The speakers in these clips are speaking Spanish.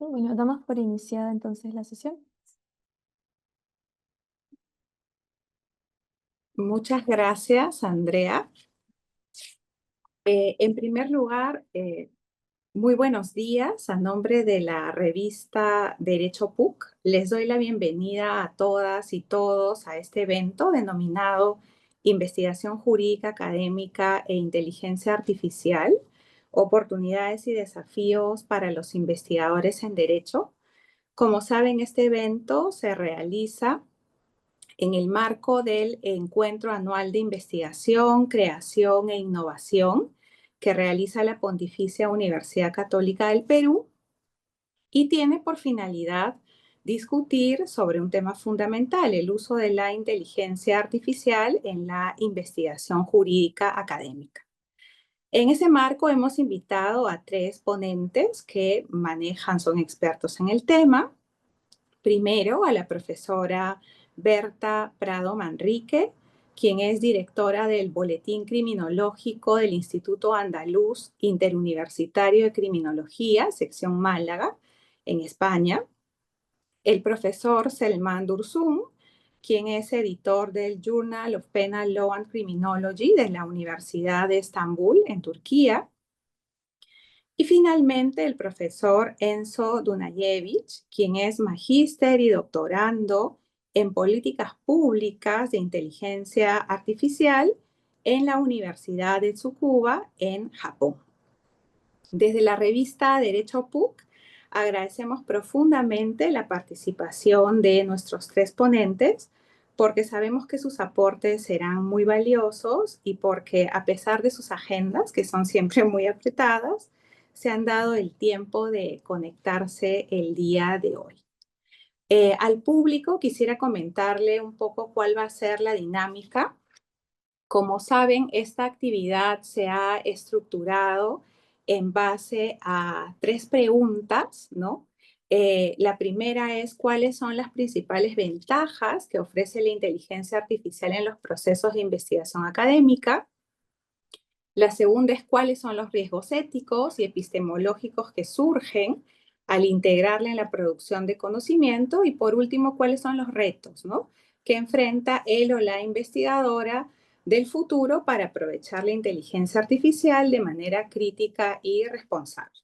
Bueno, damos por iniciada entonces la sesión. Muchas gracias, Andrea. En primer lugar, muy buenos días. A nombre de la revista Derecho PUC, les doy la bienvenida a todas y todos a este evento denominado Investigación Jurídica Académica e Inteligencia Artificial, oportunidades y desafíos para los investigadores en Derecho. Como saben, este evento se realiza en el marco del Encuentro Anual de Investigación, Creación e Innovación que realiza la Pontificia Universidad Católica del Perú y tiene por finalidad discutir sobre un tema fundamental, el uso de la inteligencia artificial en la investigación jurídica académica. En ese marco hemos invitado a 3 ponentes que son expertos en el tema. Primero, a la profesora Berta Prado Manrique, quien es directora del Boletín Criminológico del Instituto Andaluz Interuniversitario de Criminología, sección Málaga, en España. El profesor Selman Dursun, quien es editor del Journal of Penal Law and Criminology de la Universidad de Estambul, en Turquía. Y finalmente el profesor Enzo Dunajevich, quien es magíster y doctorando en políticas públicas de inteligencia artificial en la Universidad de Tsukuba, en Japón. Desde la revista Derecho PUC, agradecemos profundamente la participación de nuestros 3 ponentes, porque sabemos que sus aportes serán muy valiosos y porque a pesar de sus agendas, que son siempre muy apretadas, se han dado el tiempo de conectarse el día de hoy. Al público quisiera comentarle un poco cuál va a ser la dinámica. Como saben, esta actividad se ha estructurado en base a 3 preguntas, ¿no? La primera es cuáles son las principales ventajas que ofrece la inteligencia artificial en los procesos de investigación académica. La segunda es cuáles son los riesgos éticos y epistemológicos que surgen al integrarla en la producción de conocimiento. Y por último, cuáles son los retos, ¿no?, que enfrenta él o la investigadora del futuro para aprovechar la inteligencia artificial de manera crítica y responsable.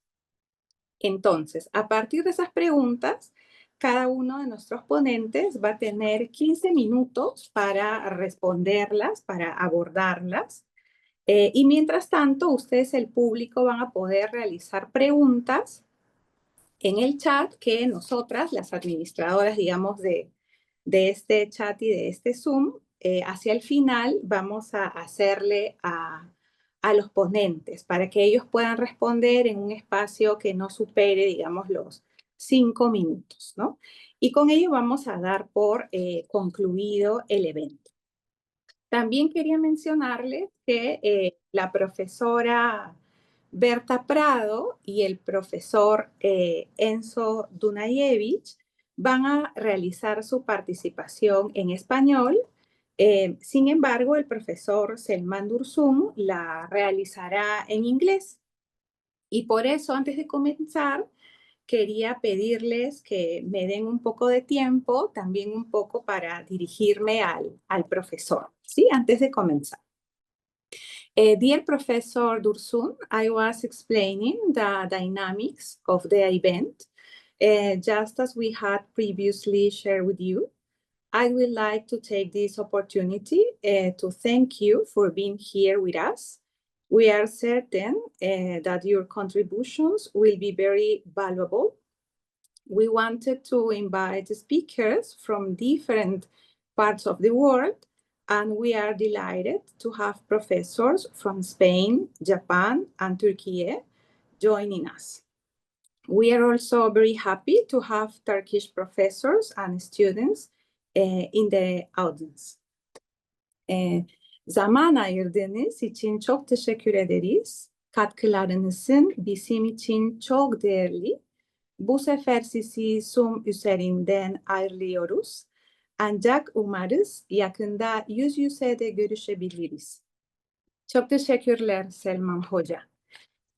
Entonces, a partir de esas preguntas, cada uno de nuestros ponentes va a tener 15 minutos para responderlas, para abordarlas. Y mientras tanto, ustedes, el público, van a poder realizar preguntas en el chat que nosotras, las administradoras, digamos, de este chat y de este Zoom, hacia el final vamos a hacerle a los ponentes para que ellos puedan responder en un espacio que no supere, digamos, los 5 minutos, ¿no? Y con ello vamos a dar por concluido el evento. También quería mencionarles que la profesora Berta Prado y el profesor Enzo Dunajevich van a realizar su participación en español. Sin embargo, el profesor Selman Dursun la realizará en inglés. Y por eso, antes de comenzar, quería pedirles que me den un poco de tiempo, también un poco para dirigirme al profesor, ¿sí? Antes de comenzar. Dear Professor Dursun, I was explaining the dynamics of the event, just as we had previously shared with you. I would like to take this opportunity to thank you for being here with us. We are certain that your contributions will be very valuable. We wanted to invite speakers from different parts of the world, and we are delighted to have professors from Spain, Japan, and Turkey joining us. We are also very happy to have Turkish professors and students in the audience. Zaman ayırdığınız için çok teşekkür ederiz. Katkılarınızın bizim için çok değerli. Bu sefer sizi Zoom üzerinden ayrılıyoruz. Ancak umarız yakında yüz yüze de görüşebiliriz. Çok teşekkürler Selman Hoca.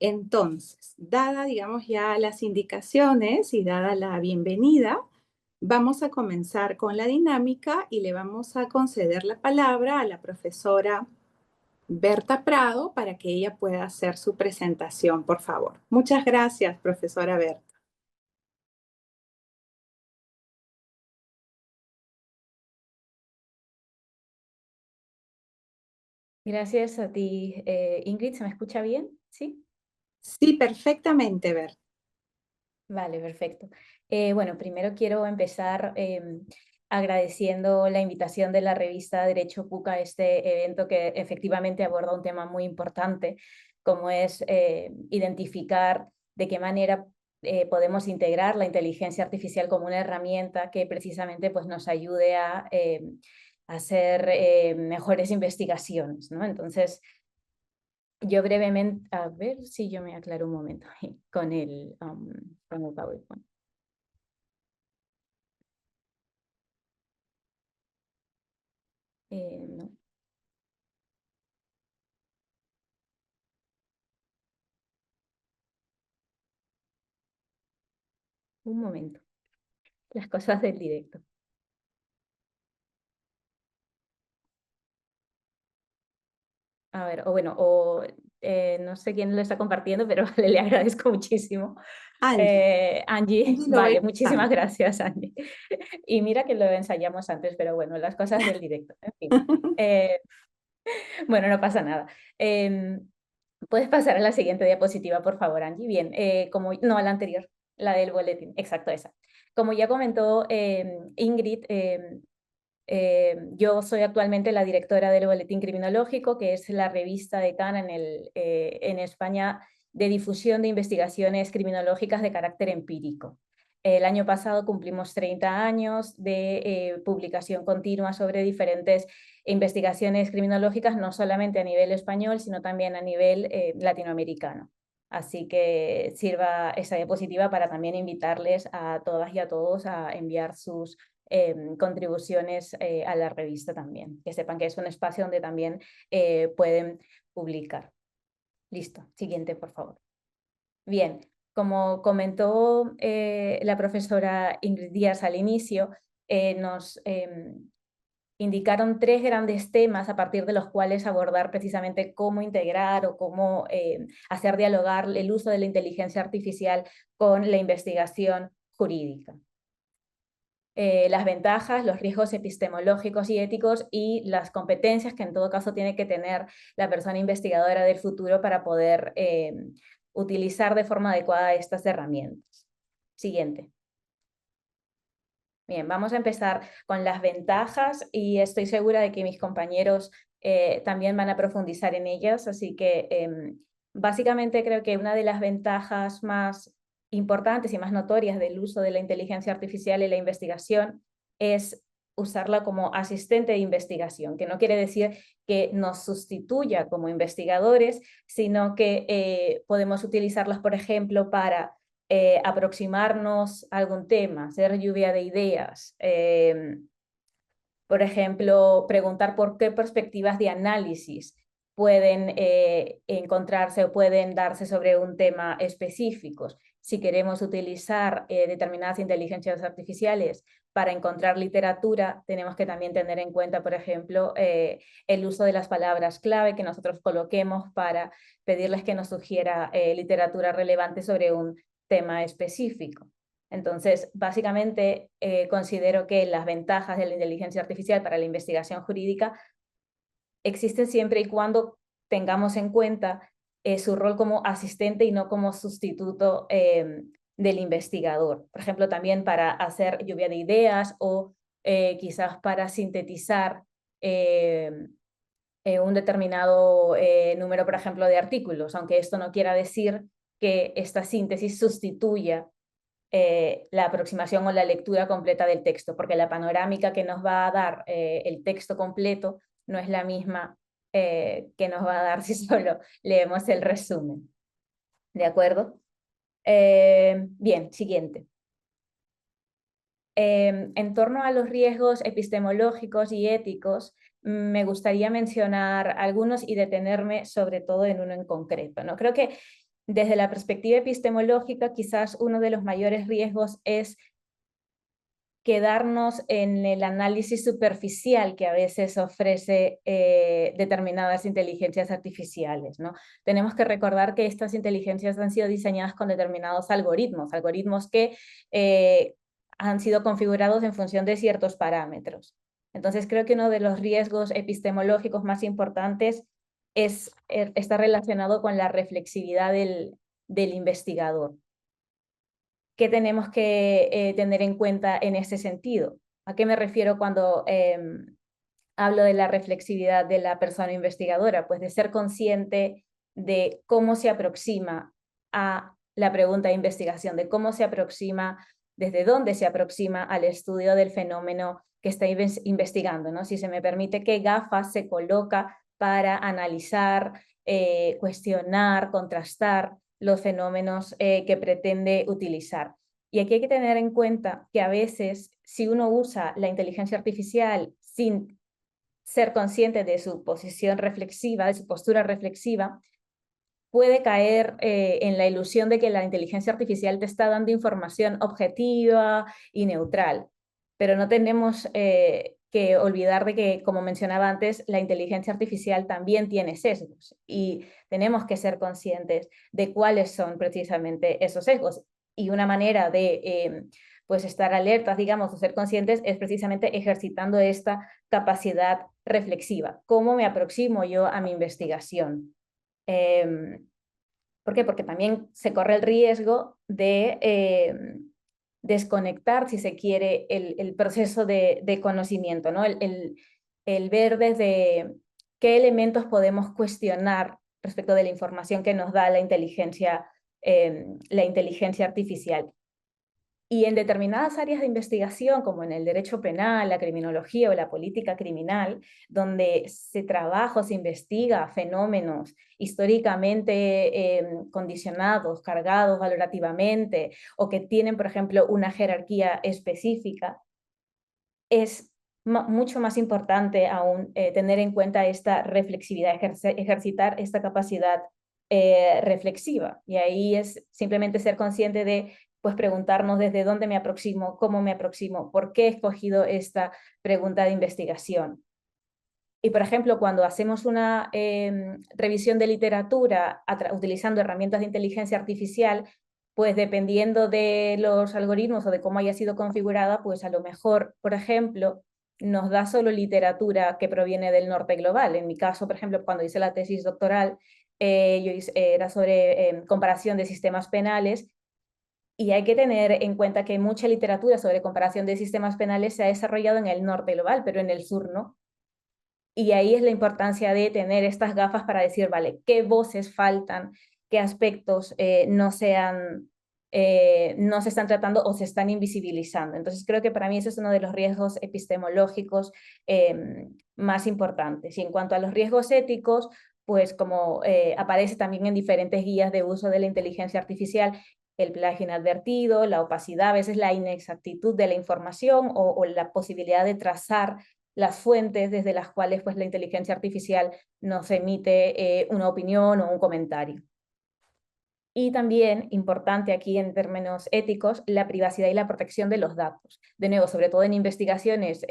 Entonces, dada, digamos, ya las indicaciones y dada la bienvenida, vamos a comenzar con la dinámica y le vamos a conceder la palabra a la profesora Berta Prado para que ella pueda hacer su presentación, por favor. Muchas gracias, profesora Berta. Gracias a ti, Ingrid. ¿Se me escucha bien? ¿Sí? Sí, perfectamente, Berta. Vale, perfecto. Bueno, primero quiero empezar agradeciendo la invitación de la revista Derecho PUC a este evento que efectivamente aborda un tema muy importante, como es identificar de qué manera podemos integrar la inteligencia artificial como una herramienta que precisamente pues, nos ayude a hacer mejores investigaciones, ¿no? Entonces, yo brevemente, a ver si yo me aclaro un momento con con el PowerPoint. No, un momento. Las cosas del directo. A ver, o bueno, no sé quién lo está compartiendo, pero vale, le agradezco muchísimo. Angie, Angie, Angie lo va vale, muchísimas empezando. gracias, Angie. Y mira que lo ensayamos antes, pero bueno, las cosas del directo. En fin. Bueno, no pasa nada. Puedes pasar a la siguiente diapositiva, por favor, Angie. Bien, no, a la anterior, la del boletín, exacto, esa. Como ya comentó Ingrid, yo soy actualmente la directora del Boletín Criminológico, que es la revista decana en España de difusión de investigaciones criminológicas de carácter empírico. El año pasado cumplimos 30 años de publicación continua sobre diferentes investigaciones criminológicas, no solamente a nivel español, sino también a nivel latinoamericano. Así que sirva esa diapositiva para también invitarles a todas y a todos a enviar sus contribuciones a la revista también, que sepan que es un espacio donde también pueden publicar. Listo, siguiente, por favor. Bien, como comentó la profesora Ingrid Díaz al inicio, nos indicaron tres grandes temas a partir de los cuales abordar precisamente cómo integrar o cómo hacer dialogar el uso de la inteligencia artificial con la investigación jurídica. Las ventajas, los riesgos epistemológicos y éticos y las competencias que en todo caso tiene que tener la persona investigadora del futuro para poder utilizar de forma adecuada estas herramientas. Siguiente. Bien, vamos a empezar con las ventajas y estoy segura de que mis compañeros también van a profundizar en ellas, así que básicamente creo que una de las ventajas más importantes y más notorias del uso de la inteligencia artificial en la investigación es usarla como asistente de investigación, que no quiere decir que nos sustituya como investigadores, sino que podemos utilizarlas, por ejemplo, para aproximarnos a algún tema, hacer lluvia de ideas. Por ejemplo, preguntar por qué perspectivas de análisis pueden encontrarse o pueden darse sobre un tema específico. Si queremos utilizar determinadas inteligencias artificiales para encontrar literatura, tenemos que también tener en cuenta, por ejemplo, el uso de las palabras clave que nosotros coloquemos para pedirles que nos sugiera literatura relevante sobre un tema específico. Entonces, básicamente, considero que las ventajas de la inteligencia artificial para la investigación jurídica existen siempre y cuando tengamos en cuenta su rol como asistente y no como sustituto del investigador. Por ejemplo, también para hacer lluvia de ideas o quizás para sintetizar un determinado número, por ejemplo, de artículos, aunque esto no quiera decir que esta síntesis sustituya la aproximación o la lectura completa del texto, porque la panorámica que nos va a dar el texto completo no es la misma que nos va a dar si solo leemos el resumen. ¿De acuerdo? Bien, siguiente. En torno a los riesgos epistemológicos y éticos, me gustaría mencionar algunos y detenerme sobre todo en uno en concreto, ¿no? Creo que desde la perspectiva epistemológica, quizás uno de los mayores riesgos es quedarnos en el análisis superficial que a veces ofrece determinadas inteligencias artificiales, ¿no? Tenemos que recordar que estas inteligencias han sido diseñadas con determinados algoritmos que han sido configurados en función de ciertos parámetros. Entonces creo que uno de los riesgos epistemológicos más importantes está relacionado con la reflexividad del investigador. ¿Qué tenemos que tener en cuenta en ese sentido? ¿A qué me refiero cuando hablo de la reflexividad de la persona investigadora? Pues de ser consciente de cómo se aproxima a la pregunta de investigación, de cómo se aproxima, desde dónde se aproxima al estudio del fenómeno que está investigando, ¿no? Si se me permite, qué gafas se coloca para analizar, cuestionar, contrastar los fenómenos que pretende utilizar. Y aquí hay que tener en cuenta que a veces, si uno usa la inteligencia artificial sin ser consciente de su posición reflexiva, de su postura reflexiva, puede caer en la ilusión de que la inteligencia artificial te está dando información objetiva y neutral. Pero no tenemos que olvidar de que, como mencionaba antes, la inteligencia artificial también tiene sesgos y tenemos que ser conscientes de cuáles son precisamente esos sesgos. Y una manera de pues estar alertas, digamos, o ser conscientes es precisamente ejercitando esta capacidad reflexiva. ¿Cómo me aproximo yo a mi investigación? ¿Por qué? Porque también se corre el riesgo de desconectar, si se quiere, el proceso de conocimiento, ¿no? El ver desde qué elementos podemos cuestionar respecto de la información que nos da la inteligencia artificial. Y en determinadas áreas de investigación, como en el derecho penal, la criminología o la política criminal, donde se trabaja o se investiga fenómenos históricamente condicionados, cargados valorativamente, o que tienen, por ejemplo, una jerarquía específica, es mucho más importante aún tener en cuenta esta reflexividad, ejercitar esta capacidad reflexiva. Y ahí es simplemente ser consciente de pues preguntarnos desde dónde me aproximo, cómo me aproximo, por qué he escogido esta pregunta de investigación. Y, por ejemplo, cuando hacemos una revisión de literatura utilizando herramientas de inteligencia artificial, pues dependiendo de los algoritmos o de cómo haya sido configurada, pues a lo mejor, por ejemplo, nos da solo literatura que proviene del norte global. En mi caso, por ejemplo, cuando hice la tesis doctoral, era sobre comparación de sistemas penales. Y hay que tener en cuenta que mucha literatura sobre comparación de sistemas penales se ha desarrollado en el norte global, pero en el sur no. Y ahí es la importancia de tener estas gafas para decir, vale, qué voces faltan, qué aspectos no se están tratando o se están invisibilizando. Entonces creo que para mí ese es uno de los riesgos epistemológicos más importantes. Y en cuanto a los riesgos éticos, pues como aparece también en diferentes guías de uso de la inteligencia artificial, el plagio inadvertido, la opacidad, a veces la inexactitud de la información o la posibilidad de trazar las fuentes desde las cuales pues, la inteligencia artificial nos emite una opinión o un comentario. Y también, importante aquí en términos éticos, la privacidad y la protección de los datos. De nuevo, sobre todo en investigaciones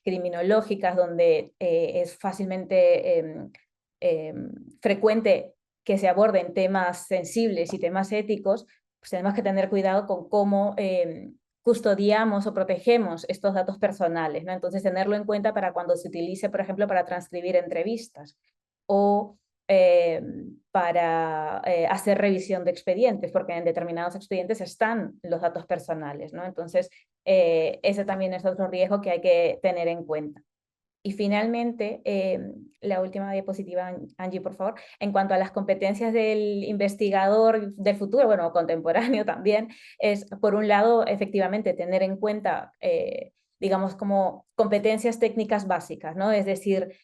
criminológicas, donde es fácilmente frecuente que se aborden temas sensibles y temas éticos, pues tenemos que tener cuidado con cómo custodiamos o protegemos estos datos personales, ¿no? Entonces, tenerlo en cuenta para cuando se utilice, por ejemplo, para transcribir entrevistas o para hacer revisión de expedientes, porque en determinados expedientes están los datos personales, ¿no? Entonces, ese también es otro riesgo que hay que tener en cuenta. Y finalmente, la última diapositiva, Angie, por favor, en cuanto a las competencias del investigador del futuro, bueno, contemporáneo también, es, por un lado, efectivamente, tener en cuenta, digamos, como competencias técnicas básicas, ¿no? Es decir,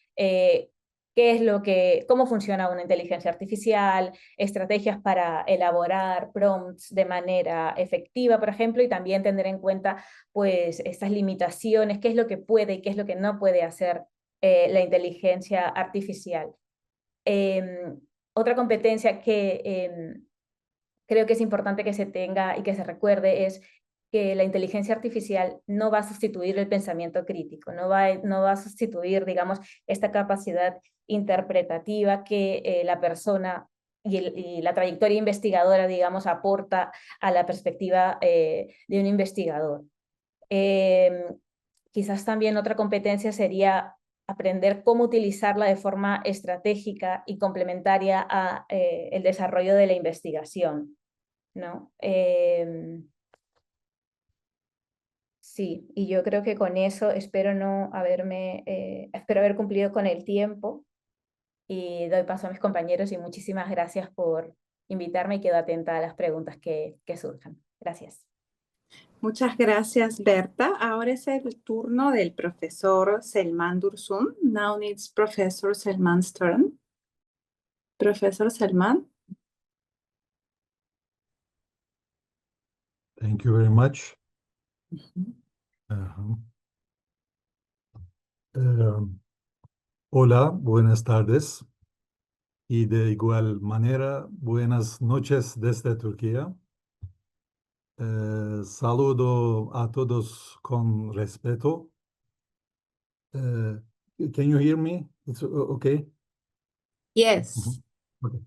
cómo funciona una inteligencia artificial, estrategias para elaborar prompts de manera efectiva, por ejemplo, y también tener en cuenta pues estas limitaciones, qué es lo que puede y qué es lo que no puede hacer la inteligencia artificial. Otra competencia que creo que es importante que se tenga y que se recuerde es que la inteligencia artificial no va a sustituir el pensamiento crítico, no va a sustituir, digamos, esta capacidad interpretativa que la persona y la trayectoria investigadora, digamos, aporta a la perspectiva de un investigador. Quizás también otra competencia sería aprender cómo utilizarla de forma estratégica y complementaria a el desarrollo de la investigación, ¿no? Sí, y yo creo que con eso espero espero haber cumplido con el tiempo y doy paso a mis compañeros y muchísimas gracias por invitarme y quedo atenta a las preguntas que surjan. Gracias. Muchas gracias, Berta. Ahora es el turno del profesor Selman Dursun. Now it's Professor Selman's turn. Professor Selman. Thank you very much. Hola, buenas tardes. Y de igual manera, buenas noches desde Turquía. Saludo a todos con respeto. Can you hear me? It's okay? Yes. Okay.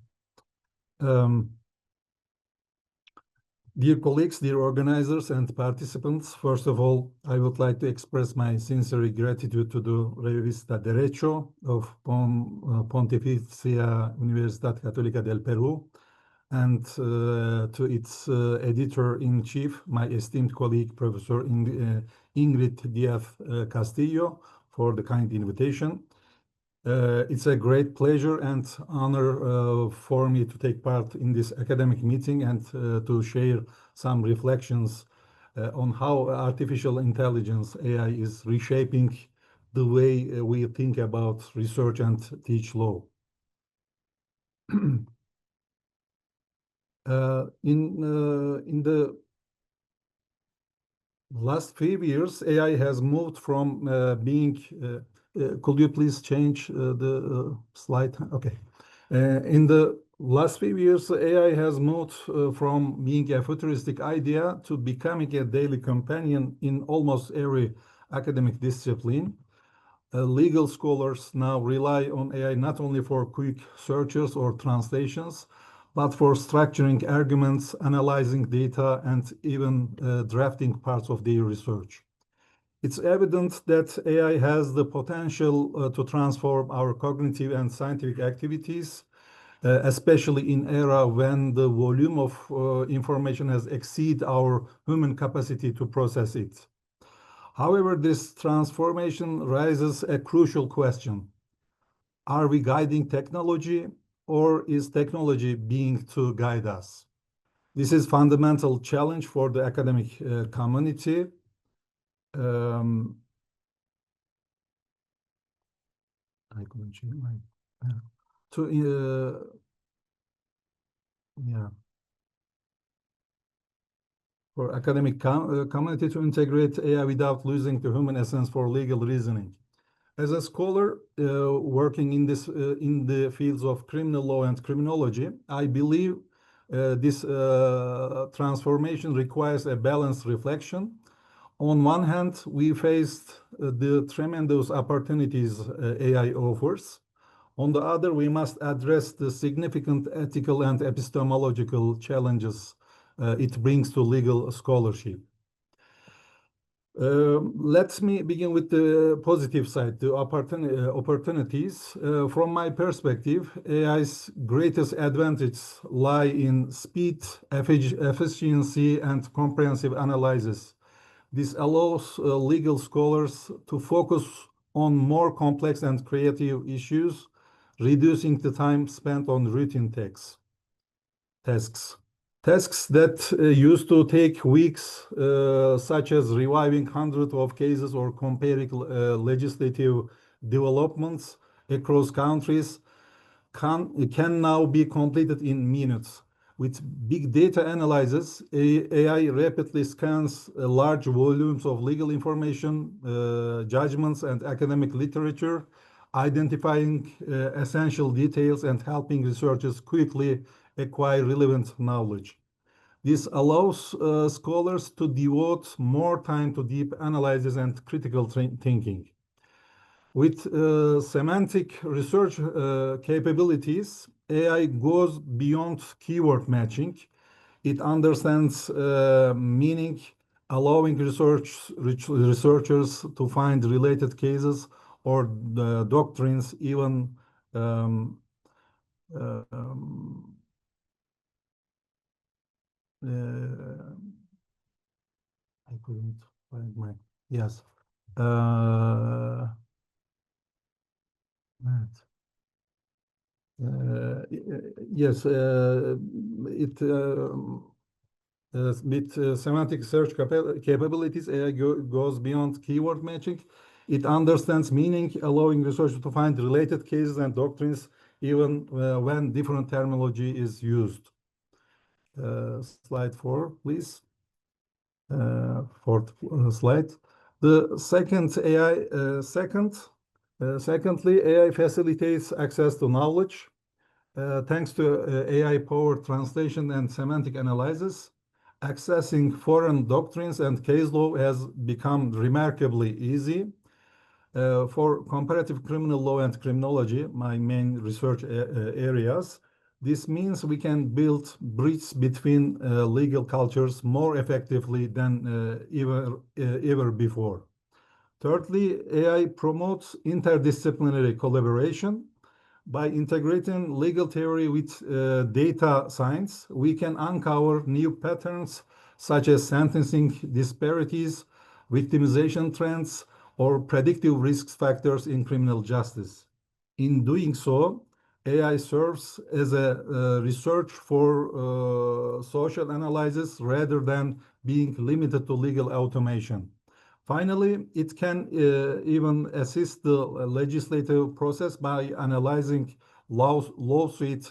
Dear colleagues, dear organizers and participants, first of all, I would like to express my sincere gratitude to the Revista Derecho of Pontificia Universidad Católica del Perú and to its editor-in-chief, my esteemed colleague, Professor Ingrid Díaz Castillo, for the kind invitation. It's a great pleasure and honor for me to take part in this academic meeting and to share some reflections on how artificial intelligence, AI, is reshaping the way we think about research and teach law. In the last few years, AI has moved from being could you please change the slide? Okay. In the last few years, AI has moved from being a futuristic idea to becoming a daily companion in almost every academic discipline. Legal scholars now rely on AI not only for quick searches or translations, but for structuring arguments, analyzing data, and even drafting parts of their research. It's evident that AI has the potential to transform our cognitive and scientific activities, especially in an era when the volume of information has exceeded our human capacity to process it. However, this transformation raises a crucial question. Are we guiding technology, or is technology being to guide us? This is a fundamental challenge for the academic community. I couldn't change my for academic community to integrate AI without losing the human essence for legal reasoning. As a scholar working in the fields of criminal law and criminology, I believe this transformation requires a balanced reflection. On one hand, we faced the tremendous opportunities AI offers. On the other, we must address the significant ethical and epistemological challenges it brings to legal scholarship. Let me begin with the positive side, the opportunities. From my perspective, AI's greatest advantages lie in speed, efficiency, and comprehensive analysis. This allows legal scholars to focus on more complex and creative issues, reducing the time spent on routine tasks. Tasks that used to take weeks, such as reviewing hundreds of cases or comparing legislative developments across countries, can now be completed in minutes. With big data analysis, AI rapidly scans large volumes of legal information, judgments, and academic literature, identifying essential details and helping researchers quickly acquire relevant knowledge. This allows scholars to devote more time to deep analysis and critical thinking. With semantic research capabilities, AI goes beyond keyword matching. It understands meaning, allowing researchers to find related cases or doctrines, even um, I couldn't find my, yes. Math. Yes, with semantic search capabilities, AI goes beyond keyword matching. It understands meaning, allowing researchers to find related cases and doctrines, even when different terminology is used. Slide 4, please. Fourth slide. The second AI, secondly, AI facilitates access to knowledge. Thanks to AI-powered translation and semantic analysis, accessing foreign doctrines and case law has become remarkably easy. For comparative criminal law and criminology, my main research areas, this means we can build bridges between legal cultures more effectively than ever before. Thirdly, AI promotes interdisciplinary collaboration. By integrating legal theory with data science, we can uncover new patterns such as sentencing disparities, victimization trends, or predictive risk factors in criminal justice. In doing so, AI serves as a research for social analysis rather than being limited to legal automation. Finally, it can even assist the legislative process by analyzing lawsuit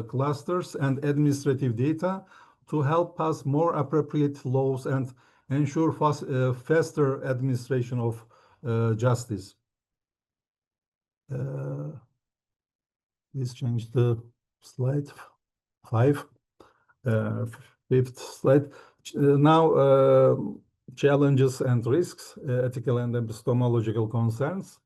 clusters and administrative data to help pass more appropriate laws and ensure faster administration of justice. Please change the slide 5. Fifth slide. Now, challenges and risks, ethical and epistemological concerns.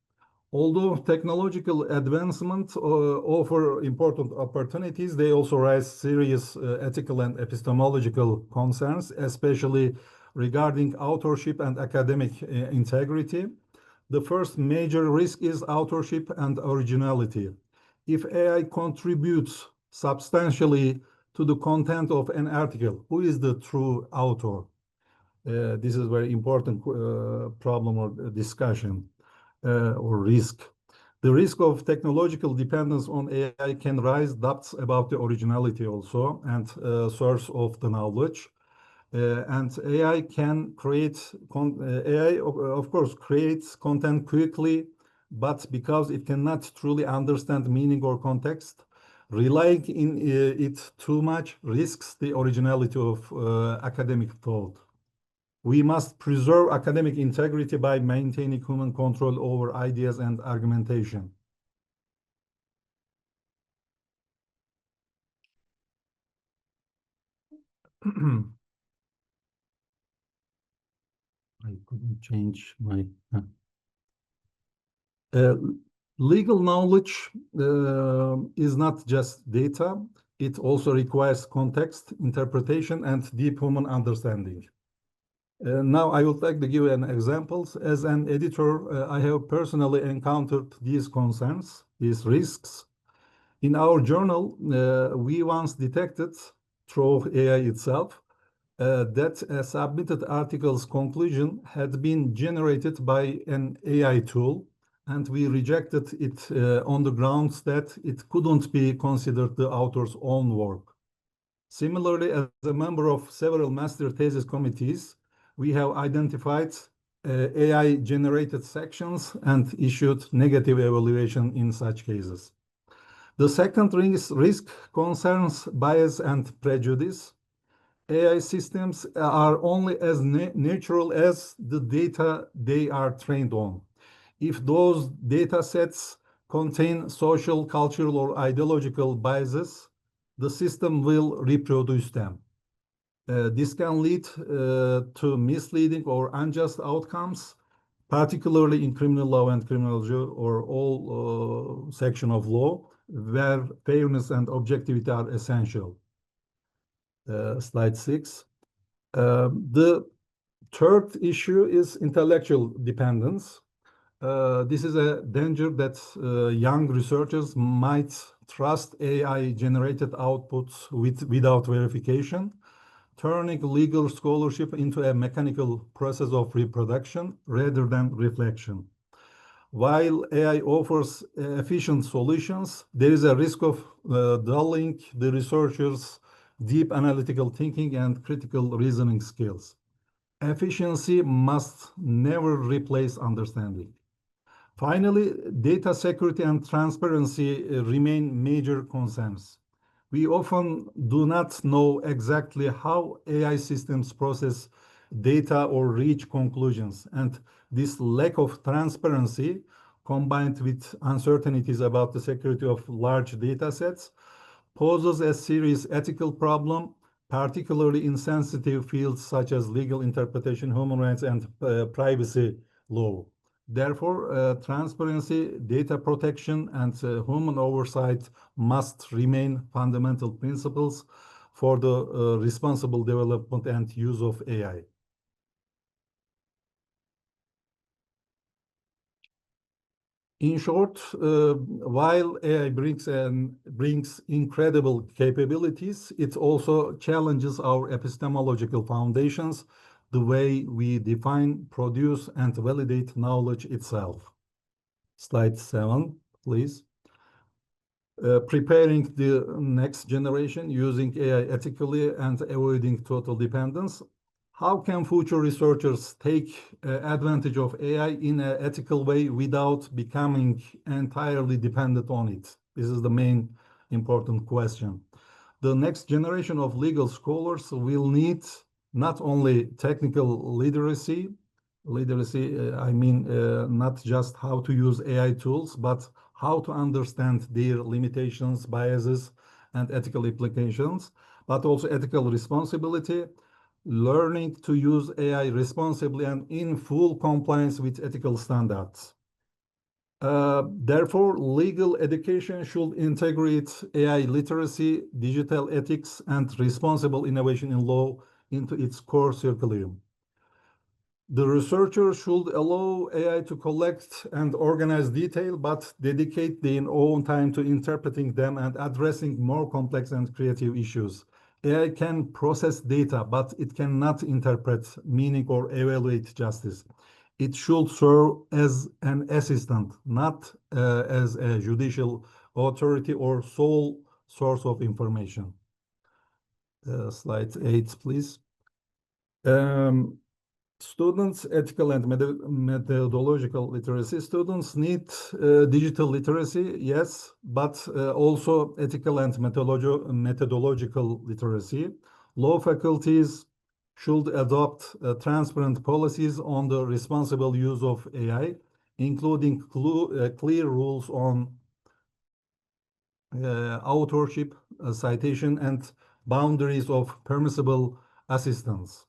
Although technological advancements offer important opportunities, they also raise serious ethical and epistemological concerns, especially regarding authorship and academic integrity. The first major risk is authorship and originality. If AI contributes substantially to the content of an article, who is the true author? This is a very important problem or discussion or risk. The risk of technological dependence on AI can raise doubts about the originality also and source of the knowledge. And AI can create, AI of course creates content quickly, but because it cannot truly understand meaning or context, relying in it too much risks the originality of academic thought. We must preserve academic integrity by maintaining human control over ideas and argumentation. I couldn't change my... legal knowledge is not just data. It also requires context, interpretation, and deep human understanding. Now I would like to give an example. As an editor, I have personally encountered these concerns, these risks. In our journal, we once detected, through AI itself, that a submitted article's conclusion had been generated by an AI tool, and we rejected it on the grounds that it couldn't be considered the author's own work. Similarly, as a member of several master thesis committees, we have identified AI-generated sections and issued negative evaluation in such cases. The second risk concerns bias and prejudice. AI systems are only as natural as the data they are trained on. If those data sets contain social, cultural, or ideological biases, the system will reproduce them. This can lead to misleading or unjust outcomes, particularly in criminal law and criminology or all section of law, where fairness and objectivity are essential. Slide 6. The third issue is intellectual dependence. This is a danger that young researchers might trust AI-generated outputs without verification, turning legal scholarship into a mechanical process of reproduction rather than reflection. While AI offers efficient solutions, there is a risk of dulling the researchers' deep analytical thinking and critical reasoning skills. Efficiency must never replace understanding. Finally, data security and transparency remain major concerns. We often do not know exactly how AI systems process data or reach conclusions, and this lack of transparency, combined with uncertainties about the security of large data sets, poses a serious ethical problem, particularly in sensitive fields such as legal interpretation, human rights, and privacy law. Therefore, transparency, data protection, and human oversight must remain fundamental principles for the responsible development and use of AI. In short, while AI brings incredible capabilities, it also challenges our epistemological foundations, the way we define, produce, and validate knowledge itself. Slide 7, please. Preparing the next generation using AI ethically and avoiding total dependence. How can future researchers take advantage of AI in an ethical way without becoming entirely dependent on it? This is the main important question. The next generation of legal scholars will need not only technical literacy, I mean not just how to use AI tools, but how to understand their limitations, biases, and ethical implications, but also ethical responsibility, learning to use AI responsibly and in full compliance with ethical standards. Therefore, legal education should integrate AI literacy, digital ethics, and responsible innovation in law into its core curriculum. The researcher should allow AI to collect and organize detail, but dedicate their own time to interpreting them and addressing more complex and creative issues. AI can process data, but it cannot interpret meaning or evaluate justice. It should serve as an assistant, not as a judicial authority or sole source of information. Slide 8, please. Students, ethical and methodological literacy. Students need digital literacy, yes, but also ethical and methodological literacy. Law faculties should adopt transparent policies on the responsible use of AI, including clear rules on authorship, citation, and boundaries of permissible assistance.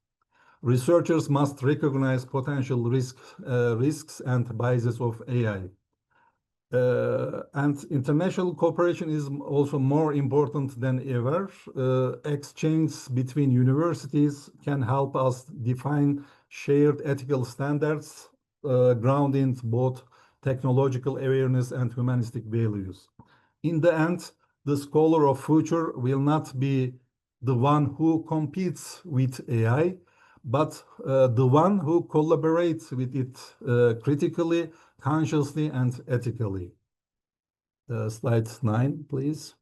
Researchers must recognize potential risks and biases of AI. And international cooperation is also more important than ever. Exchange between universities can help us define shared ethical standards grounded in both technological awareness and humanistic values. In the end, the scholar of future will not be the one who competes with AI, but the one who collaborates with it critically, consciously, and ethically. Slide 9, please.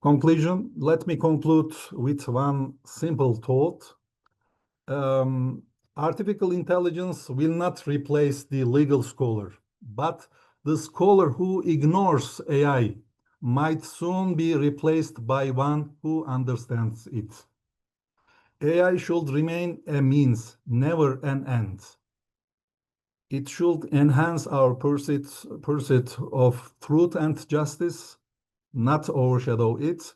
Conclusion. Let me conclude with one simple thought. Artificial intelligence will not replace the legal scholar, but the scholar who ignores AI might soon be replaced by one who understands it. AI should remain a means, never an end. It should enhance our pursuit of truth and justice, not overshadow it.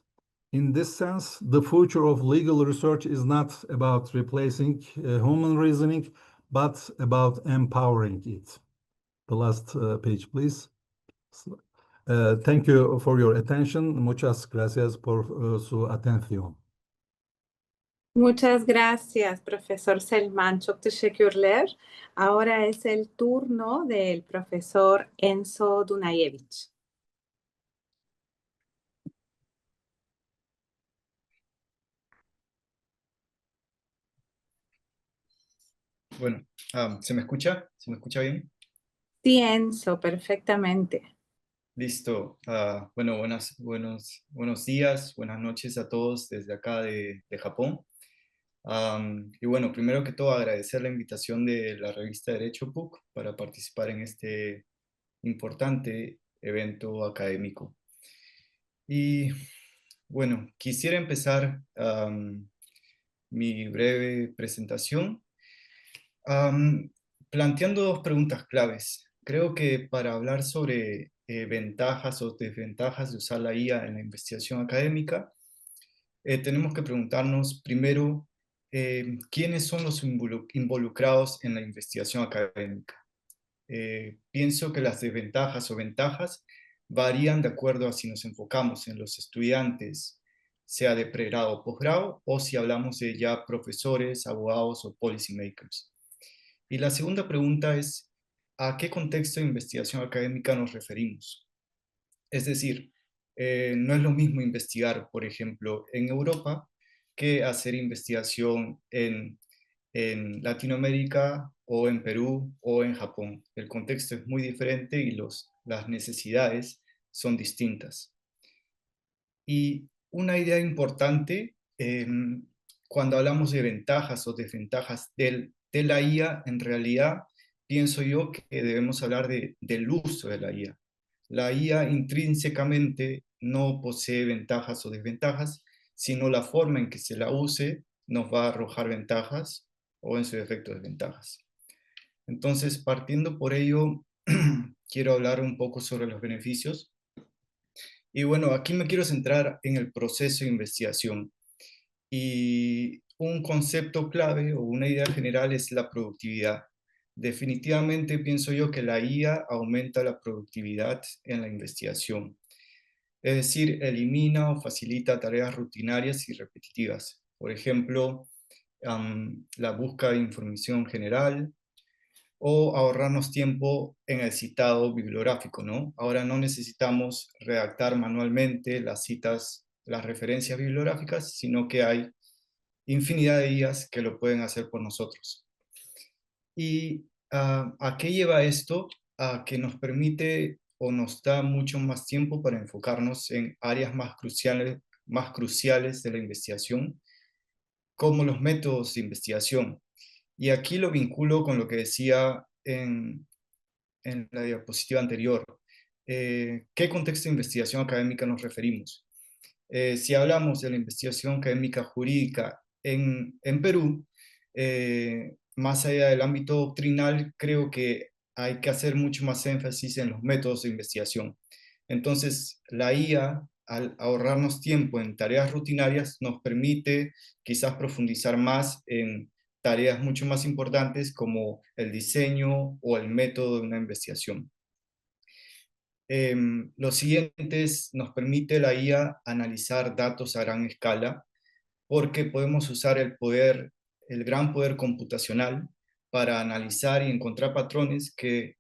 In this sense, the future of legal research is not about replacing human reasoning, but about empowering it. The last page, please. Thank you for your attention. Muchas gracias por su atención. Muchas gracias, profesor Selman. Çok teşekkürler. Ahora es el turno del profesor Enzo Dunajewicz. Bueno, ¿se me escucha? ¿Se me escucha bien? Sí, Enzo, perfectamente. Listo. Bueno, buenos días, buenas noches a todos desde acá de Japón. Y bueno, primero que todo agradecer la invitación de la revista Derecho PUC para participar en este importante evento académico. Y bueno, quisiera empezar mi breve presentación planteando dos preguntas claves. Creo que para hablar sobre ventajas o desventajas de usar la IA en la investigación académica, tenemos que preguntarnos primero quiénes son los involucrados en la investigación académica. Pienso que las desventajas o ventajas varían de acuerdo a si nos enfocamos en los estudiantes, sea de pregrado o posgrado, o si hablamos de ya profesores, abogados o policy makers. Y la segunda pregunta es, ¿a qué contexto de investigación académica nos referimos? Es decir, no es lo mismo investigar, por ejemplo, en Europa, que hacer investigación en Latinoamérica o en Perú o en Japón. El contexto es muy diferente y las necesidades son distintas. Y una idea importante cuando hablamos de ventajas o desventajas de la IA, en realidad pienso yo que debemos hablar del uso de la IA. La IA intrínsecamente no posee ventajas o desventajas, sino la forma en que se la use nos va a arrojar ventajas o en su defecto desventajas. Entonces, partiendo por ello, quiero hablar un poco sobre los beneficios. Y bueno, aquí me quiero centrar en el proceso de investigación. Y un concepto clave o una idea general es la productividad. Definitivamente pienso yo que la IA aumenta la productividad en la investigación. Es decir, elimina o facilita tareas rutinarias y repetitivas. Por ejemplo, la búsqueda de información general, o ahorrarnos tiempo en el citado bibliográfico, ¿no? Ahora no necesitamos redactar manualmente las citas, las referencias bibliográficas, sino que hay infinidad de IAs que lo pueden hacer por nosotros. ¿Y a qué lleva esto? A que nos permite o nos da mucho más tiempo para enfocarnos en áreas más cruciales de la investigación, como los métodos de investigación. Y aquí lo vinculo con lo que decía en la diapositiva anterior. ¿Qué contexto de investigación académica nos referimos? Si hablamos de la investigación académica jurídica en Perú, más allá del ámbito doctrinal, creo que hay que hacer mucho más énfasis en los métodos de investigación. Entonces, la IA, al ahorrarnos tiempo en tareas rutinarias, nos permite quizás profundizar más en tareas mucho más importantes como el diseño o el método de una investigación. Lo siguiente es, nos permite la IA analizar datos a gran escala porque podemos usar el gran poder computacional para analizar y encontrar patrones que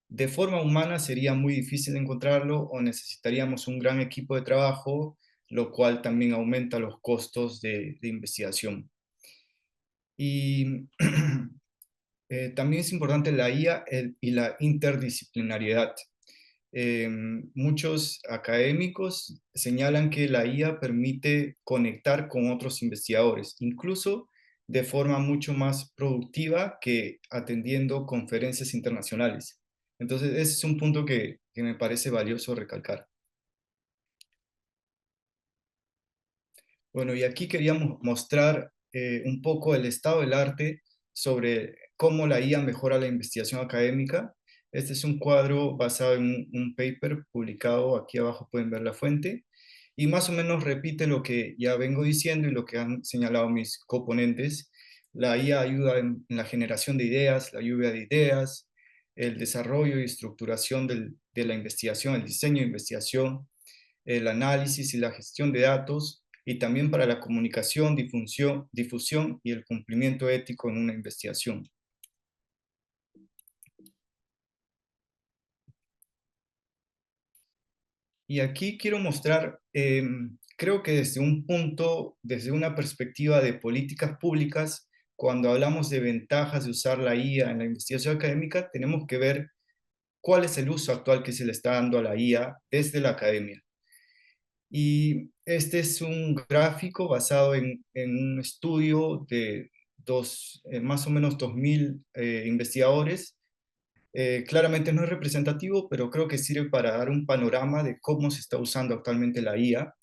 de forma humana sería muy difícil de encontrarlo o necesitaríamos un gran equipo de trabajo, lo cual también aumenta los costos de investigación. Y también es importante la IA y la interdisciplinariedad. Muchos académicos señalan que la IA permite conectar con otros investigadores, incluso de forma mucho más productiva que atendiendo conferencias internacionales. Entonces, ese es un punto que me parece valioso recalcar. Bueno, y aquí queríamos mostrar un poco el estado del arte sobre cómo la IA mejora la investigación académica. Este es un cuadro basado en un paper publicado, aquí abajo pueden ver la fuente, y más o menos repite lo que ya vengo diciendo y lo que han señalado mis coponentes. La IA ayuda en la generación de ideas, la lluvia de ideas, el desarrollo y estructuración de la investigación, el diseño de investigación, el análisis y la gestión de datos, y también para la comunicación, difusión y el cumplimiento ético en una investigación. Y aquí quiero mostrar, creo que desde una perspectiva de políticas públicas, cuando hablamos de ventajas de usar la IA en la investigación académica, tenemos que ver cuál es el uso actual que se le está dando a la IA desde la academia. Y este es un gráfico basado en un estudio de más o menos 2.000 investigadores. Claramente no es representativo, pero creo que sirve para dar un panorama de cómo se está usando actualmente la IA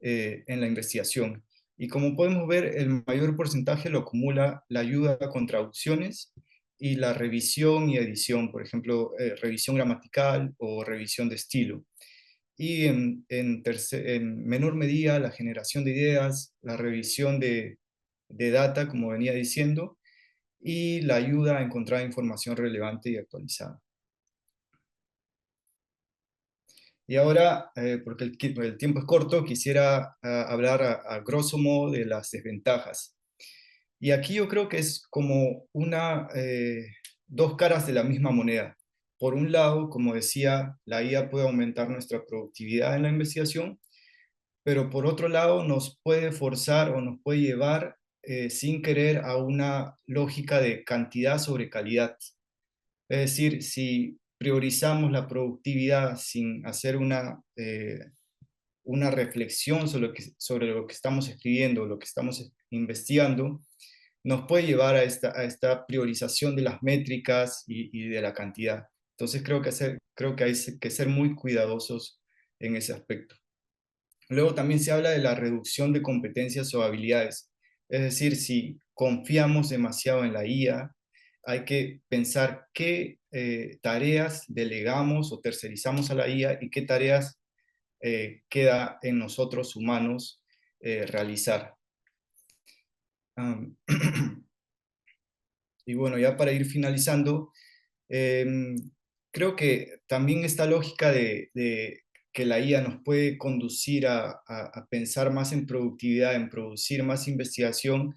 en la investigación. Y como podemos ver, el mayor porcentaje lo acumula la ayuda con traducciones y la revisión y edición, por ejemplo, revisión gramatical o revisión de estilo. Y en menor medida, la generación de ideas, la revisión de data, como venía diciendo, y la ayuda a encontrar información relevante y actualizada. Y ahora, porque el tiempo es corto, quisiera hablar a grosso modo de las desventajas. Y aquí yo creo que es como dos caras de la misma moneda. Por un lado, como decía, la IA puede aumentar nuestra productividad en la investigación, pero por otro lado nos puede forzar o nos puede llevar sin querer a una lógica de cantidad sobre calidad. Es decir, si priorizamos la productividad sin hacer una reflexión sobre lo que estamos escribiendo, lo que estamos investigando, nos puede llevar a esta priorización de las métricas y de la cantidad. Entonces creo que hay que ser muy cuidadosos en ese aspecto. Luego también se habla de la reducción de competencias o habilidades. Es decir, si confiamos demasiado en la IA, hay que pensar qué tareas delegamos o tercerizamos a la IA y qué tareas queda en nosotros humanos realizar. Y bueno, ya para ir finalizando, creo que también esta lógica de que la IA nos puede conducir a pensar más en productividad, en producir más investigación,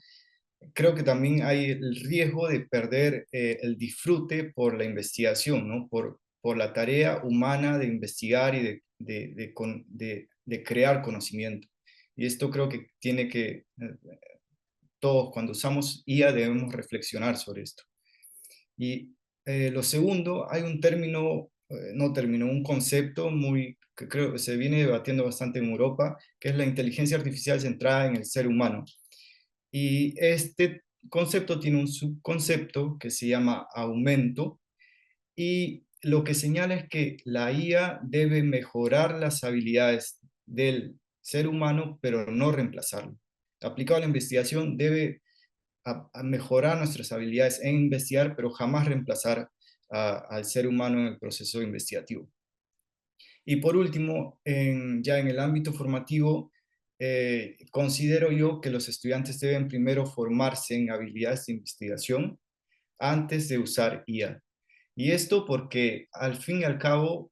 creo que también hay el riesgo de perder el disfrute por la investigación, ¿no? Por la tarea humana de investigar y de crear conocimiento. Y esto creo que todos cuando usamos IA debemos reflexionar sobre esto. Y lo segundo, hay un un concepto que creo que se viene debatiendo bastante en Europa, que es la inteligencia artificial centrada en el ser humano. Y este concepto tiene un subconcepto que se llama aumento, y lo que señala es que la IA debe mejorar las habilidades del ser humano, pero no reemplazarlo. Aplicado a la investigación, debe a mejorar nuestras habilidades en investigar, pero jamás reemplazar al ser humano en el proceso investigativo. Y por último, ya en el ámbito formativo, considero yo que los estudiantes deben primero formarse en habilidades de investigación antes de usar IA. Y esto porque al fin y al cabo,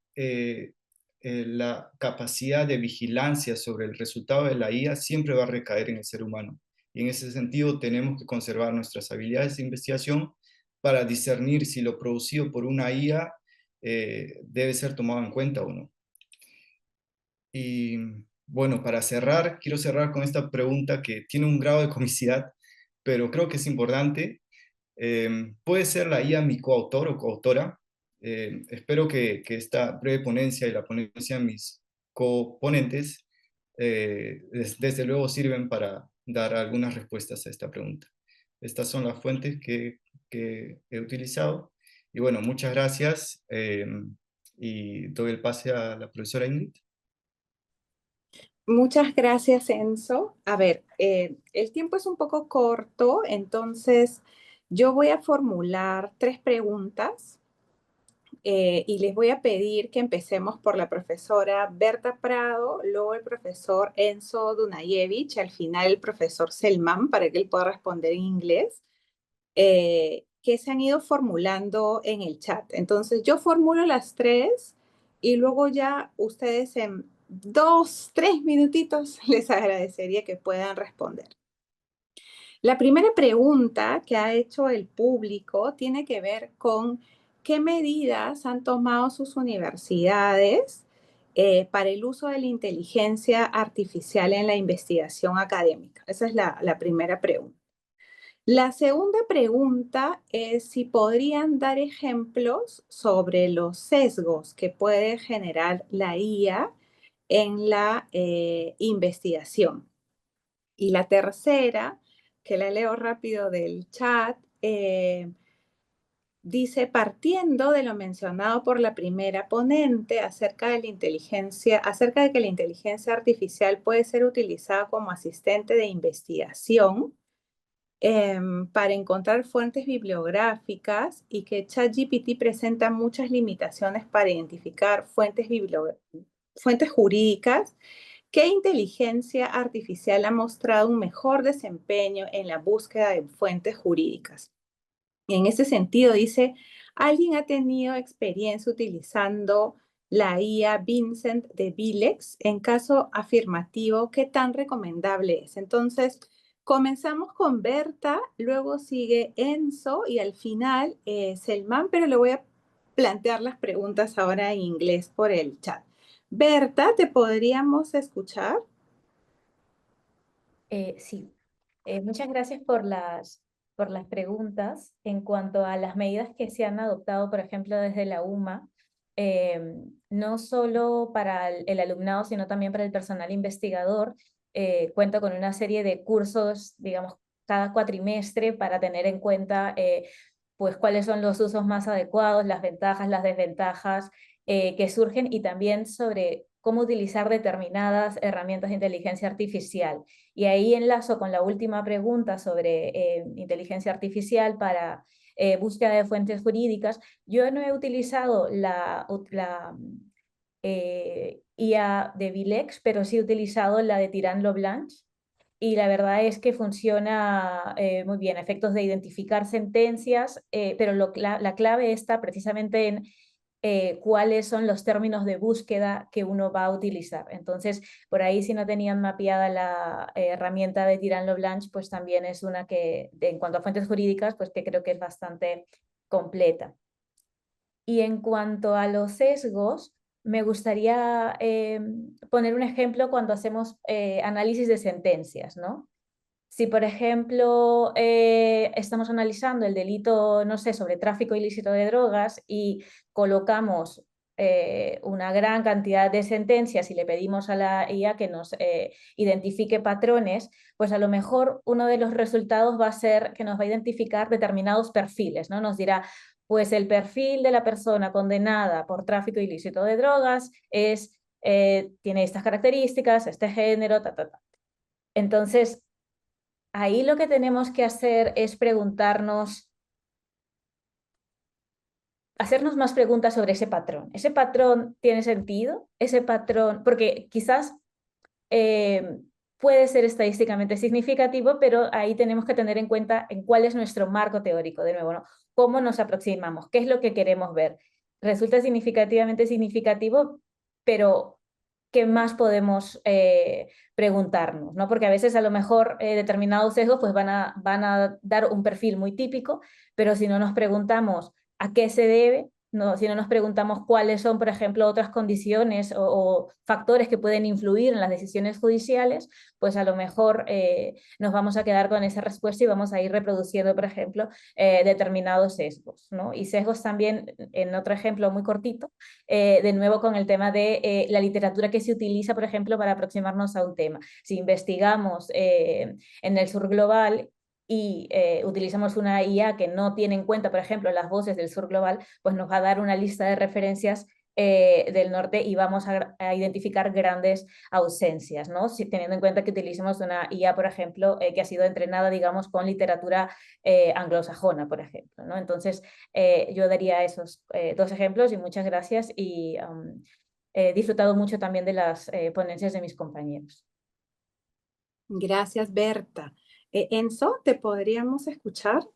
la capacidad de vigilancia sobre el resultado de la IA siempre va a recaer en el ser humano. Y en ese sentido tenemos que conservar nuestras habilidades de investigación para discernir si lo producido por una IA debe ser tomado en cuenta o no. Y bueno, para cerrar, quiero cerrar con esta pregunta que tiene un grado de comicidad, pero creo que es importante. ¿Puede ser la IA mi coautor o coautora? Espero que esta breve ponencia y la ponencia de mis coponentes desde luego sirven para dar algunas respuestas a esta pregunta. Estas son las fuentes que he utilizado. Y bueno, muchas gracias y doy el pase a la profesora Ingrid. Muchas gracias, Enzo. A ver, el tiempo es un poco corto, entonces yo voy a formular 3 preguntas y les voy a pedir que empecemos por la profesora Berta Prado, luego el profesor Enzo Dunajevich, al final el profesor Selman, para que él pueda responder en inglés, que se han ido formulando en el chat. Entonces, yo formulo las tres y luego ya ustedes en 2, 3 minutitos les agradecería que puedan responder. La primera pregunta que ha hecho el público tiene que ver con qué medidas han tomado sus universidades para el uso de la inteligencia artificial en la investigación académica. Esa es la primera pregunta. La segunda pregunta es si podrían dar ejemplos sobre los sesgos que puede generar la IA en la investigación. Y la tercera, que la leo rápido del chat, dice, partiendo de lo mencionado por la primera ponente acerca de que la inteligencia artificial puede ser utilizada como asistente de investigación para encontrar fuentes bibliográficas y que ChatGPT presenta muchas limitaciones para identificar fuentes jurídicas. ¿Qué inteligencia artificial ha mostrado un mejor desempeño en la búsqueda de fuentes jurídicas? En ese sentido, dice, ¿alguien ha tenido experiencia utilizando la IA Vincent de Vilex? En caso afirmativo, ¿qué tan recomendable es? Entonces, comenzamos con Berta, luego sigue Enzo y al final Selman, pero le voy a plantear las preguntas ahora en inglés por el chat. Berta, ¿te podríamos escuchar? Sí, muchas gracias por las preguntas. En cuanto a las medidas que se han adoptado, por ejemplo, desde la UMA, no solo para el alumnado, sino también para el personal investigador, cuento con una serie de cursos, digamos, cada cuatrimestre para tener en cuenta pues cuáles son los usos más adecuados, las ventajas, las desventajas que surgen y también sobre cómo utilizar determinadas herramientas de inteligencia artificial. Y ahí enlazo con la última pregunta sobre inteligencia artificial para búsqueda de fuentes jurídicas. Yo no he utilizado la IA de Vilex, pero sí he utilizado la de Tirant-Loblanche. Y la verdad es que funciona muy bien, a efectos de identificar sentencias, pero la clave está precisamente en cuáles son los términos de búsqueda que uno va a utilizar. Entonces, por ahí si no tenían mapeada la herramienta de Tirant-Loblanche, pues también es una que, en cuanto a fuentes jurídicas, pues que creo que es bastante completa. Y en cuanto a los sesgos, me gustaría poner un ejemplo cuando hacemos análisis de sentencias, ¿no? Si, por ejemplo, estamos analizando el delito, no sé, sobre tráfico ilícito de drogas y colocamos una gran cantidad de sentencias y le pedimos a la IA que nos identifique patrones, pues a lo mejor uno de los resultados va a ser que nos va a identificar determinados perfiles, ¿no? Nos dirá, pues el perfil de la persona condenada por tráfico ilícito de drogas tiene estas características, este género, ta, ta, ta. Entonces, ahí lo que tenemos que hacer es hacernos más preguntas sobre ese patrón. ¿Ese patrón tiene sentido? Ese patrón, porque quizás puede ser estadísticamente significativo, pero ahí tenemos que tener en cuenta en cuál es nuestro marco teórico, de nuevo, ¿no? ¿Cómo nos aproximamos? ¿Qué es lo que queremos ver? Resulta significativamente significativo, pero ¿qué más podemos preguntarnos? ¿No? Porque a veces a lo mejor determinados sesgos pues van a dar un perfil muy típico, pero si no nos preguntamos a qué se debe, si no nos preguntamos cuáles son, por ejemplo, otras condiciones o factores que pueden influir en las decisiones judiciales, pues a lo mejor nos vamos a quedar con esa respuesta y vamos a ir reproduciendo, por ejemplo, determinados sesgos, ¿no? Y sesgos también, en otro ejemplo muy cortito, de nuevo con el tema de la literatura que se utiliza, por ejemplo, para aproximarnos a un tema. Si investigamos en el sur global y utilizamos una IA que no tiene en cuenta, por ejemplo, las voces del sur global, pues nos va a dar una lista de referencias del norte y vamos a identificar grandes ausencias, ¿no? Teniendo en cuenta que utilicemos una IA, por ejemplo, que ha sido entrenada, digamos, con literatura anglosajona, por ejemplo, ¿no? Entonces, yo daría esos dos ejemplos y muchas gracias y he disfrutado mucho también de las ponencias de mis compañeros. Gracias, Berta. Enzo, ¿te podríamos escuchar?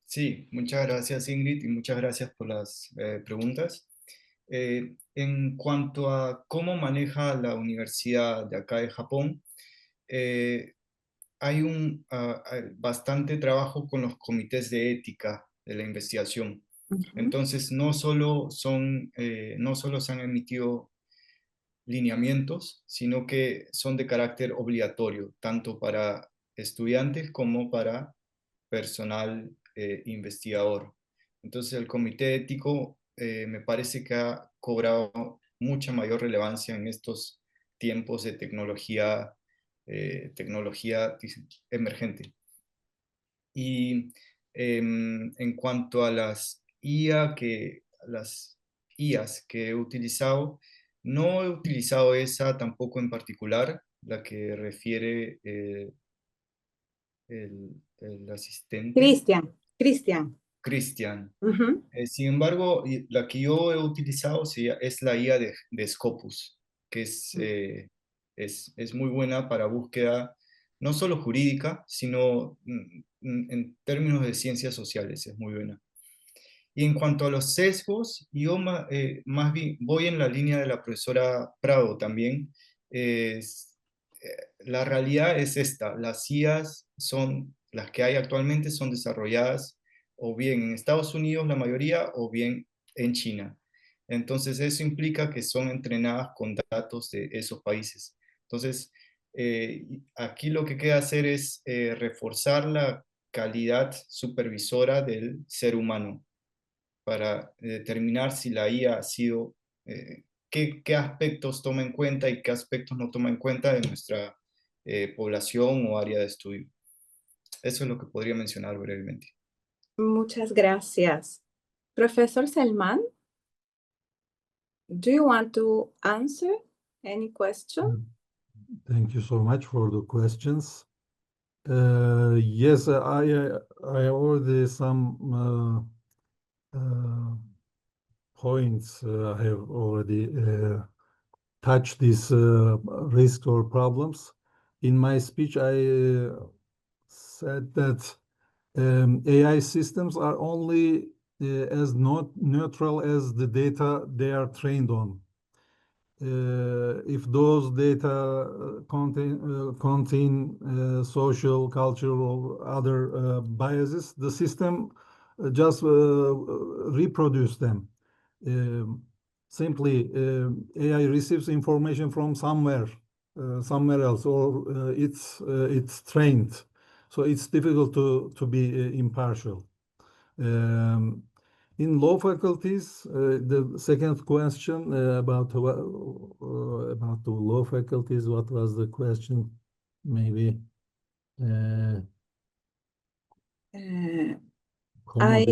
Sí, muchas gracias Ingrid y muchas gracias por las preguntas. En cuanto a cómo maneja la universidad de acá de Japón, hay bastante trabajo con los comités de ética de la investigación. Entonces, no solo se han emitido lineamientos, sino que son de carácter obligatorio, tanto para estudiantes como para personal investigador. Entonces, el comité ético me parece que ha cobrado mucha mayor relevancia en estos tiempos de tecnología emergente. Y en cuanto a las IAs que he utilizado, no he utilizado esa tampoco en particular, la que refiere el asistente. Cristian. Ujú. Sin embargo, la que yo he utilizado es la IA de Scopus, que es muy buena para búsqueda no solo jurídica, sino en términos de ciencias sociales, es muy buena. Y en cuanto a los sesgos, yo más bien voy en la línea de la profesora Prado también. La realidad es esta, las IAs las que hay actualmente son desarrolladas o bien en Estados Unidos la mayoría o bien en China. Entonces eso implica que son entrenadas con datos de esos países. Entonces aquí lo que queda hacer es reforzar la calidad supervisora del ser humano para determinar si la IA ha sido, qué aspectos toma en cuenta y qué aspectos no toma en cuenta de nuestra población o área de estudio. Eso es lo que podría mencionar brevemente. Muchas gracias. Profesor Selman, do you want to answer any question? Thank you so much for the questions. Yes, I already some points I have already touched these risks or problems. In my speech, I said that AI systems are only as not neutral as the data they are trained on. If those data contain social, cultural, other biases, the system just reproduce them. Simply, AI receives information from somewhere else, or it's trained. So it's difficult to be impartial. In law faculties, the second question about the law faculties, what was the question? Maybe. I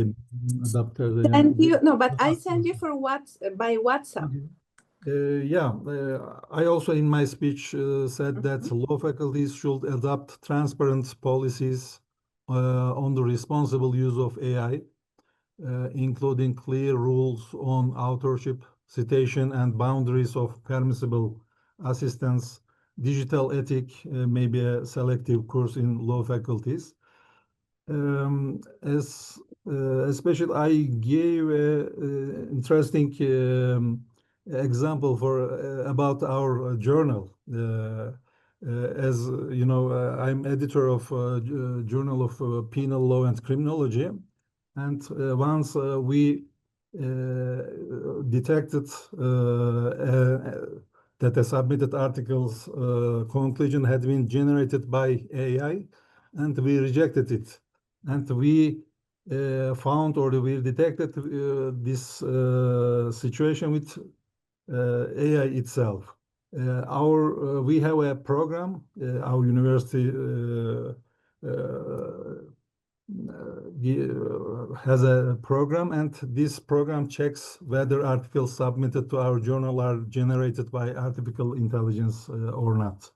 send you, no, but I send you by WhatsApp. Yeah, I also in my speech said that law faculties should adopt transparent policies on the responsible use of AI. Including clear rules on authorship, citation, and boundaries of permissible assistance, digital ethic, maybe a selective course in law faculties. Especially, I gave an interesting example about our journal. As you know, I'm editor of Journal of Penal Law and Criminology. And once we detected that the submitted article's conclusion had been generated by AI, and we rejected it. And we found, or we detected this situation with AI itself. We have a program, our university has a program, and this program checks whether articles submitted to our journal are generated by artificial intelligence or not.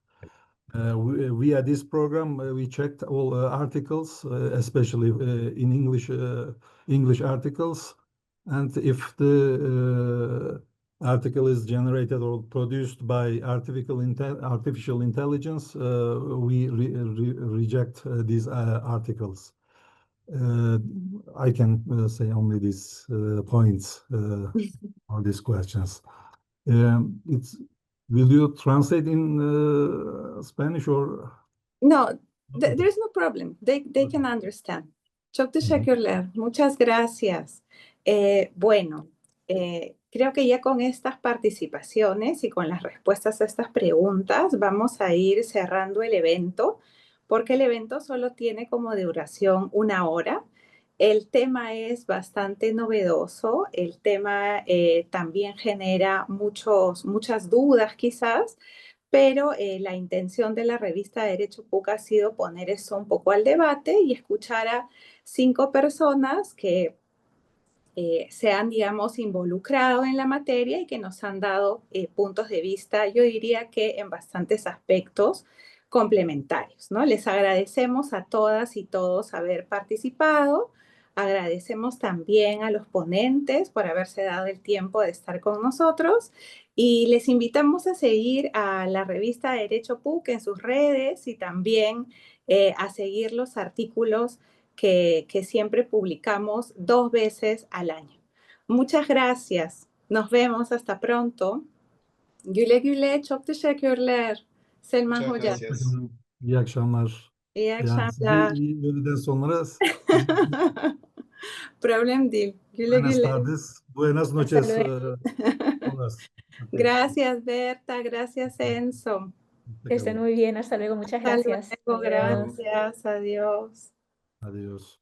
Via this program, we checked all articles, especially in English articles, and if the article is generated or produced by artificial intelligence, we reject these articles. I can say only these points on these questions. Will you translate in Spanish or? No, there's no problem. They can understand. Çok teşekkürler. Muchas gracias. Bueno, creo que ya con estas participaciones y con las respuestas a estas preguntas vamos a ir cerrando el evento, porque el evento solo tiene como duración 1 hora. El tema es bastante novedoso, el tema también genera muchas dudas quizás, pero la intención de la revista Derecho PUC ha sido poner eso un poco al debate y escuchar a 5 personas que se han, digamos, involucrado en la materia y que nos han dado puntos de vista, yo diría que en bastantes aspectos complementarios, ¿no? Les agradecemos a todas y todos haber participado. Agradecemos también a los ponentes por haberse dado el tiempo de estar con nosotros y les invitamos a seguir a la revista Derecho PUC en sus redes y también a seguir los artículos que siempre publicamos 2 veces al año. Muchas gracias. Nos vemos. Hasta pronto. Güle güle. Çok teşekkürler. Selma Muchas Hoca. gracias. İyi akşamlar. İyi Yani size akşamlar. iyi öğleden sonra Problem değil. Güle buenas güle. tardes, buenas noches. Todas. Okay. Gracias, Berta. Gracias, Enzo. Que estén muy bien, hasta luego, muchas Hasta gracias. luego. Adiós. Gracias. Adiós. Adiós.